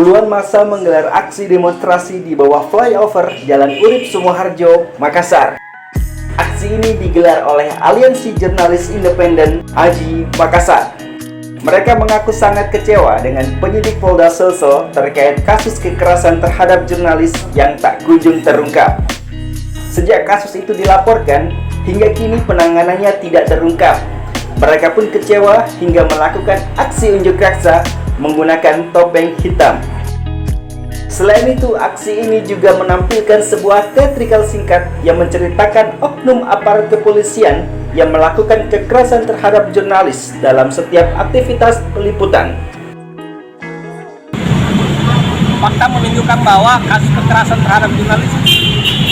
Puluhan massa menggelar aksi demonstrasi di bawah flyover Jalan Urip Sumoharjo, Makassar. Aksi ini digelar oleh Aliansi Jurnalis Independen AJI Makassar. Mereka mengaku sangat kecewa dengan penyidik Polda Sulsel terkait kasus kekerasan terhadap jurnalis yang tak kunjung terungkap. Sejak kasus itu dilaporkan, hingga kini penanganannya tidak terungkap. Mereka pun kecewa hingga melakukan aksi unjuk rasa menggunakan topeng hitam. Selain itu, aksi ini juga menampilkan sebuah teatrikal singkat yang menceritakan oknum aparat kepolisian yang melakukan kekerasan terhadap jurnalis dalam setiap aktivitas peliputan. Fakta menunjukkan bahwa kasus kekerasan terhadap jurnalis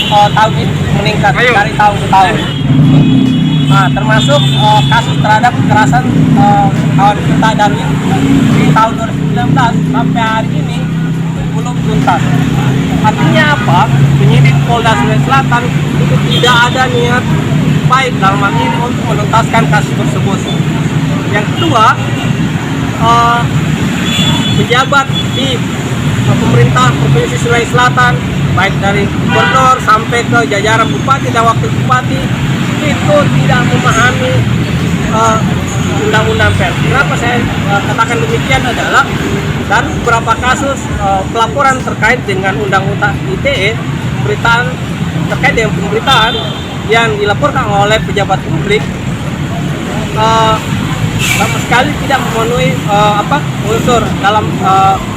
tahun ini meningkat dari tahun ke tahun. Termasuk kasus terhadap kekerasan kawan kita Darwin di tahun 2019 sampai hari ini belum tuntas. Artinya apa? Penyidik Polda Sulawesi Selatan itu tidak ada niat baik dalam hal ini untuk menuntaskan kasus tersebut. Yang kedua, pejabat di pemerintah Provinsi Sulawesi Selatan, baik dari gubernur sampai ke jajaran bupati dan wakil bupati, itu tidak memahami undang-undang pers. Kenapa saya katakan demikian adalah dari beberapa kasus pelaporan terkait dengan undang-undang ITE, pemberitaan terkait dengan pemberitaan yang dilaporkan oleh pejabat publik sama sekali tidak memenuhi unsur dalam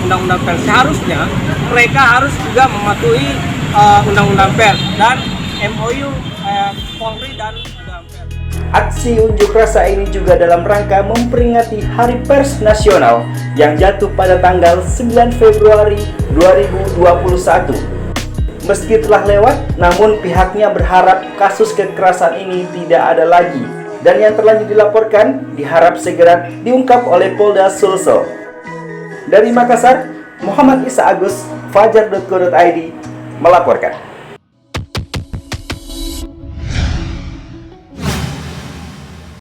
undang-undang pers. Seharusnya mereka harus juga mematuhi undang-undang pers dan MOU Polri dan undang pers. Aksi unjuk rasa ini juga dalam rangka memperingati Hari Pers Nasional yang jatuh pada tanggal 9 Februari 2021. Meski telah lewat, namun pihaknya berharap kasus kekerasan ini tidak ada lagi, dan yang terlanjur dilaporkan diharap segera diungkap oleh Polda Sulsel. Dari Makassar, Muhammad Isa Agus, Fajar.co.id melaporkan.